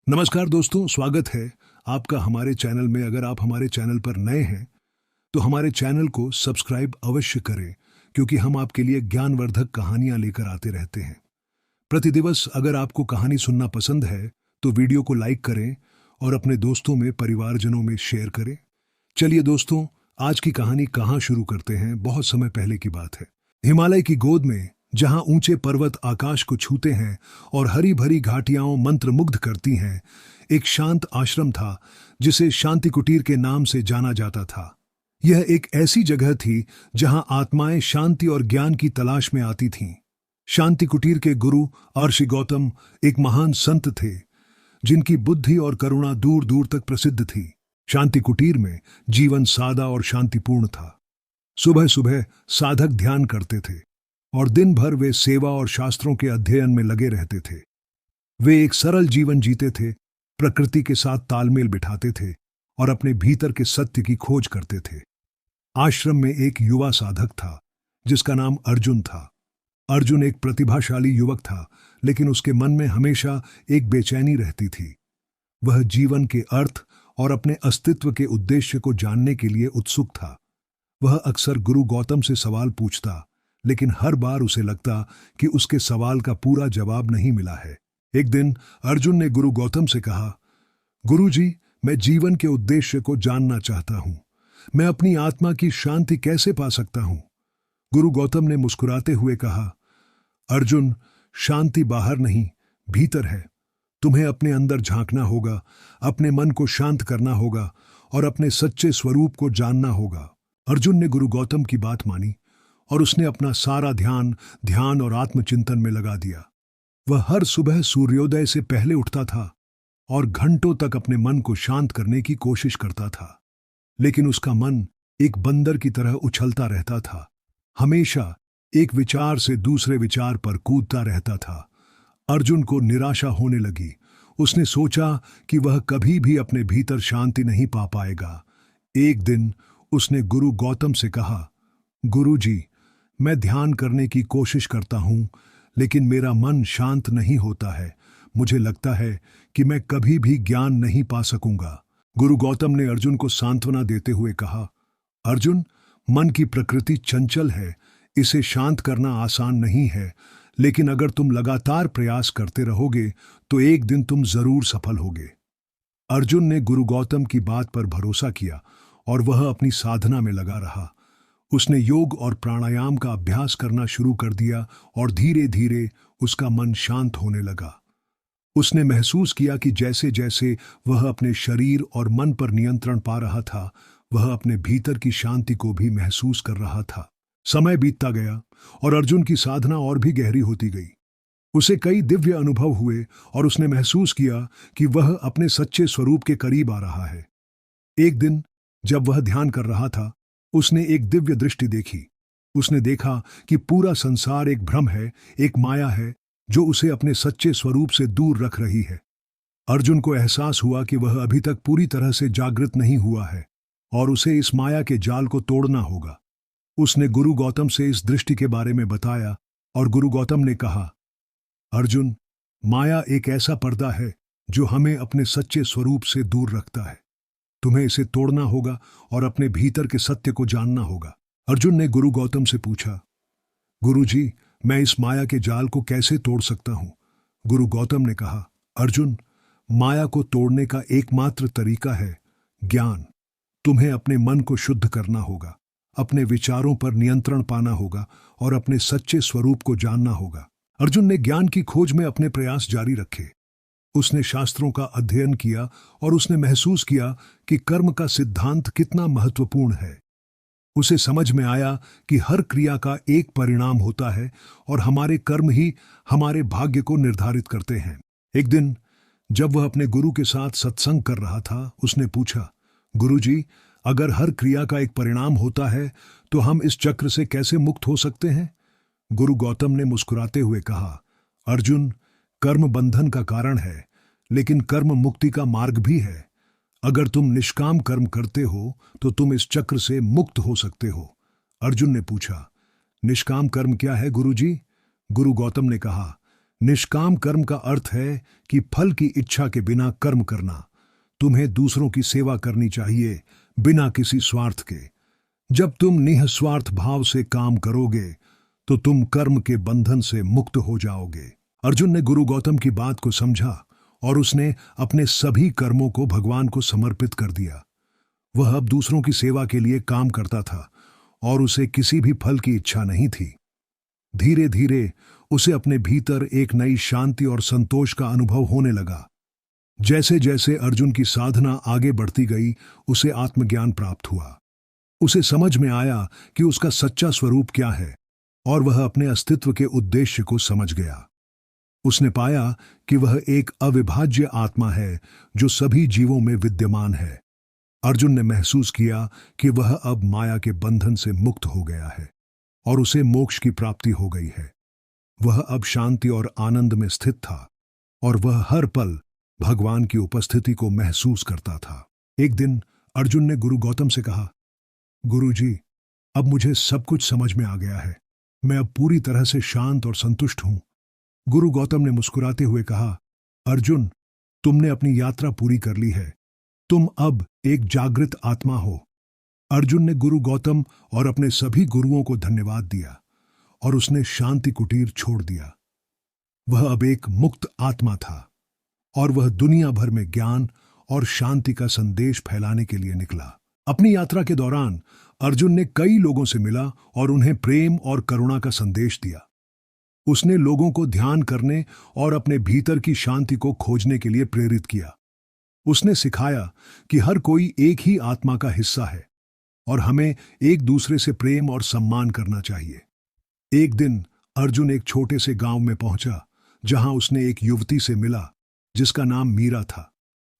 नमस्कार दोस्तों, स्वागत है आपका हमारे चैनल में। अगर आप हमारे चैनल पर नए हैं तो हमारे चैनल को सब्सक्राइब अवश्य करें, क्योंकि हम आपके लिए ज्ञानवर्धक कहानियां लेकर आते रहते हैं प्रतिदिवस। अगर आपको कहानी सुनना पसंद है तो वीडियो को लाइक करें और अपने दोस्तों में, परिवारजनों में शेयर करें। चलिए दोस्तों, आज की कहानी कहाँ शुरू करते हैं। बहुत समय पहले की बात है। हिमालय की गोद में, जहां ऊंचे पर्वत आकाश को छूते हैं और हरी भरी घाटियां मंत्रमुग्ध करती हैं, एक शांत आश्रम था जिसे शांति कुटीर के नाम से जाना जाता था। यह एक ऐसी जगह थी जहां आत्माएं शांति और ज्ञान की तलाश में आती थीं। शांति कुटीर के गुरु ऋषि गौतम एक महान संत थे जिनकी बुद्धि और करुणा दूर दूर तक प्रसिद्ध थी। शांति कुटीर में जीवन सादा और शांतिपूर्ण था। सुबह सुबह साधक ध्यान करते थे और दिन भर वे सेवा और शास्त्रों के अध्ययन में लगे रहते थे। वे एक सरल जीवन जीते थे, प्रकृति के साथ तालमेल बिठाते थे और अपने भीतर के सत्य की खोज करते थे। आश्रम में एक युवा साधक था जिसका नाम अर्जुन था। अर्जुन एक प्रतिभाशाली युवक था, लेकिन उसके मन में हमेशा एक बेचैनी रहती थी। वह जीवन के अर्थ और अपने अस्तित्व के उद्देश्य को जानने के लिए उत्सुक था। वह अक्सर गुरु गौतम से सवाल पूछता, लेकिन हर बार उसे लगता कि उसके सवाल का पूरा जवाब नहीं मिला है। एक दिन अर्जुन ने गुरु गौतम से कहा, गुरुजी, मैं जीवन के उद्देश्य को जानना चाहता हूं। मैं अपनी आत्मा की शांति कैसे पा सकता हूं? गुरु गौतम ने मुस्कुराते हुए कहा, अर्जुन, शांति बाहर नहीं, भीतर है। तुम्हें अपने अंदर झांकना होगा, अपने मन को शांत करना होगा और अपने सच्चे स्वरूप को जानना होगा। अर्जुन ने गुरु गौतम की बात मानी और उसने अपना सारा ध्यान और आत्मचिंतन में लगा दिया। वह हर सुबह सूर्योदय से पहले उठता था और घंटों तक अपने मन को शांत करने की कोशिश करता था, लेकिन उसका मन एक बंदर की तरह उछलता रहता था। हमेशा एक विचार से दूसरे विचार पर कूदता रहता था। अर्जुन को निराशा होने लगी। उसने सोचा कि वह कभी भी अपने भीतर शांति नहीं पा पाएगा। एक दिन उसने गुरु गौतम से कहा, गुरुजी, मैं ध्यान करने की कोशिश करता हूं, लेकिन मेरा मन शांत नहीं होता है। मुझे लगता है कि मैं कभी भी ज्ञान नहीं पा सकूंगा। गुरु गौतम ने अर्जुन को सांत्वना देते हुए कहा, अर्जुन, मन की प्रकृति चंचल है, इसे शांत करना आसान नहीं है, लेकिन अगर तुम लगातार प्रयास करते रहोगे तो एक दिन तुम जरूर सफल होगे। अर्जुन ने गुरु गौतम की बात पर भरोसा किया और वह अपनी साधना में लगा रहा। उसने योग और प्राणायाम का अभ्यास करना शुरू कर दिया और धीरे धीरे उसका मन शांत होने लगा। उसने महसूस किया कि जैसे जैसे वह अपने शरीर और मन पर नियंत्रण पा रहा था, वह अपने भीतर की शांति को भी महसूस कर रहा था। समय बीतता गया और अर्जुन की साधना और भी गहरी होती गई। उसे कई दिव्य अनुभव हुए और उसने महसूस किया कि वह अपने सच्चे स्वरूप के करीब आ रहा है। एक दिन जब वह ध्यान कर रहा था, उसने एक दिव्य दृष्टि देखी। उसने देखा कि पूरा संसार एक भ्रम है, एक माया है जो उसे अपने सच्चे स्वरूप से दूर रख रही है। अर्जुन को एहसास हुआ कि वह अभी तक पूरी तरह से जागृत नहीं हुआ है और उसे इस माया के जाल को तोड़ना होगा। उसने गुरु गौतम से इस दृष्टि के बारे में बताया और गुरु गौतम ने कहा, अर्जुन, माया एक ऐसा पर्दा है जो हमें अपने सच्चे स्वरूप से दूर रखता है। तुम्हें इसे तोड़ना होगा और अपने भीतर के सत्य को जानना होगा। अर्जुन ने गुरु गौतम से पूछा, गुरुजी, मैं इस माया के जाल को कैसे तोड़ सकता हूं? गुरु गौतम ने कहा, अर्जुन, माया को तोड़ने का एकमात्र तरीका है ज्ञान। तुम्हें अपने मन को शुद्ध करना होगा, अपने विचारों पर नियंत्रण पाना होगा और अपने सच्चे स्वरूप को जानना होगा। अर्जुन ने ज्ञान की खोज में अपने प्रयास जारी रखे। उसने शास्त्रों का अध्ययन किया और उसने महसूस किया कि कर्म का सिद्धांत कितना महत्वपूर्ण है। उसे समझ में आया कि हर क्रिया का एक परिणाम होता है और हमारे कर्म ही हमारे भाग्य को निर्धारित करते हैं। एक दिन जब वह अपने गुरु के साथ सत्संग कर रहा था, उसने पूछा, गुरुजी, अगर हर क्रिया का एक परिणाम होता है तो हम इस चक्र से कैसे मुक्त हो सकते हैं? गुरु गौतम ने मुस्कुराते हुए कहा, अर्जुन, कर्म बंधन का कारण है, लेकिन कर्म मुक्ति का मार्ग भी है। अगर तुम निष्काम कर्म करते हो तो तुम इस चक्र से मुक्त हो सकते हो। अर्जुन ने पूछा, निष्काम कर्म क्या है गुरुजी? गुरु गौतम ने कहा, निष्काम कर्म का अर्थ है कि फल की इच्छा के बिना कर्म करना। तुम्हें दूसरों की सेवा करनी चाहिए, बिना किसी स्वार्थ के। जब तुम निःस्वार्थ भाव से काम करोगे तो तुम कर्म के बंधन से मुक्त हो जाओगे। अर्जुन ने गुरु गौतम की बात को समझा और उसने अपने सभी कर्मों को भगवान को समर्पित कर दिया। वह अब दूसरों की सेवा के लिए काम करता था और उसे किसी भी फल की इच्छा नहीं थी। धीरे धीरे उसे अपने भीतर एक नई शांति और संतोष का अनुभव होने लगा। जैसे जैसे अर्जुन की साधना आगे बढ़ती गई, उसे आत्मज्ञान प्राप्त हुआ। उसे समझ में आया कि उसका सच्चा स्वरूप क्या है और वह अपने अस्तित्व के उद्देश्य को समझ गया। उसने पाया कि वह एक अविभाज्य आत्मा है जो सभी जीवों में विद्यमान है। अर्जुन ने महसूस किया कि वह अब माया के बंधन से मुक्त हो गया है और उसे मोक्ष की प्राप्ति हो गई है। वह अब शांति और आनंद में स्थित था और वह हर पल भगवान की उपस्थिति को महसूस करता था। एक दिन अर्जुन ने गुरु गौतम से कहा, गुरुजी, अब मुझे सब कुछ समझ में आ गया है। मैं अब पूरी तरह से शांत और संतुष्ट हूं। गुरु गौतम ने मुस्कुराते हुए कहा, अर्जुन, तुमने अपनी यात्रा पूरी कर ली है। तुम अब एक जागृत आत्मा हो। अर्जुन ने गुरु गौतम और अपने सभी गुरुओं को धन्यवाद दिया और उसने शांति कुटीर छोड़ दिया। वह अब एक मुक्त आत्मा था और वह दुनिया भर में ज्ञान और शांति का संदेश फैलाने के लिए निकला। अपनी यात्रा के दौरान अर्जुन ने कई लोगों से मिला और उन्हें प्रेम और करुणा का संदेश दिया। उसने लोगों को ध्यान करने और अपने भीतर की शांति को खोजने के लिए प्रेरित किया। उसने सिखाया कि हर कोई एक ही आत्मा का हिस्सा है और हमें एक दूसरे से प्रेम और सम्मान करना चाहिए। एक दिन अर्जुन एक छोटे से गांव में पहुंचा जहां उसने एक युवती से मिला जिसका नाम मीरा था।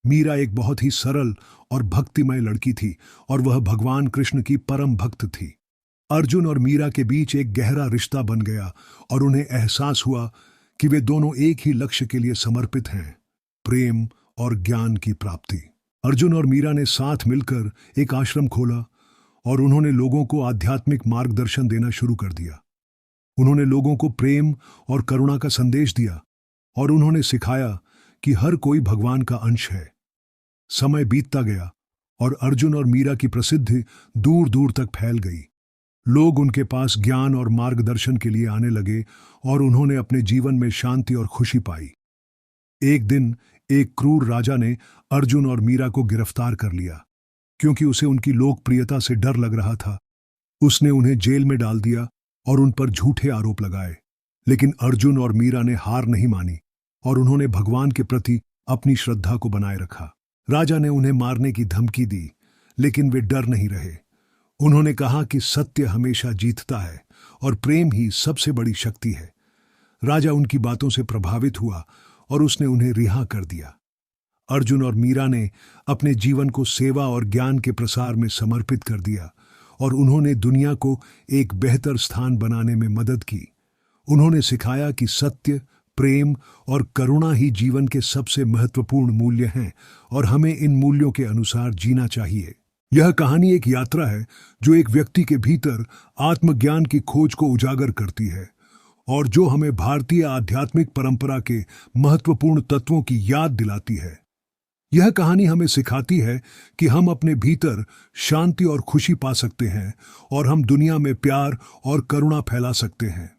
मीरा एक बहुत ही सरल और भक्तिमय लड़की थी और वह भगवान कृष्ण की परम भक्त थी। अर्जुन और मीरा के बीच एक गहरा रिश्ता बन गया और उन्हें एहसास हुआ कि वे दोनों एक ही लक्ष्य के लिए समर्पित हैं, प्रेम और ज्ञान की प्राप्ति। अर्जुन और मीरा ने साथ मिलकर एक आश्रम खोला और उन्होंने लोगों को आध्यात्मिक मार्गदर्शन देना शुरू कर दिया। उन्होंने लोगों को प्रेम और करुणा का संदेश दिया और उन्होंने सिखाया कि हर कोई भगवान का अंश है। समय बीतता गया और अर्जुन और मीरा की प्रसिद्धि दूर दूर तक फैल गई। लोग उनके पास ज्ञान और मार्गदर्शन के लिए आने लगे और उन्होंने अपने जीवन में शांति और खुशी पाई। एक दिन एक क्रूर राजा ने अर्जुन और मीरा को गिरफ्तार कर लिया क्योंकि उसे उनकी लोकप्रियता से डर लग रहा था। उसने उन्हें जेल में डाल दिया और उन पर झूठे आरोप लगाए। लेकिन अर्जुन और मीरा ने हार नहीं मानी और उन्होंने भगवान के प्रति अपनी श्रद्धा को बनाए रखा। राजा ने उन्हें मारने की धमकी दी, लेकिन वे डर नहीं रहे। उन्होंने कहा कि सत्य हमेशा जीतता है और प्रेम ही सबसे बड़ी शक्ति है। राजा उनकी बातों से प्रभावित हुआ और उसने उन्हें रिहा कर दिया। अर्जुन और मीरा ने अपने जीवन को सेवा और ज्ञान के प्रसार में समर्पित कर दिया और उन्होंने दुनिया को एक बेहतर स्थान बनाने में मदद की। उन्होंने सिखाया कि सत्य, प्रेम और करुणा ही जीवन के सबसे महत्वपूर्ण मूल्य हैं और हमें इन मूल्यों के अनुसार जीना चाहिए। यह कहानी एक यात्रा है जो एक व्यक्ति के भीतर आत्मज्ञान की खोज को उजागर करती है और जो हमें भारतीय आध्यात्मिक परंपरा के महत्वपूर्ण तत्वों की याद दिलाती है। यह कहानी हमें सिखाती है कि हम अपने भीतर शांति और खुशी पा सकते हैं और हम दुनिया में प्यार और करुणा फैला सकते हैं।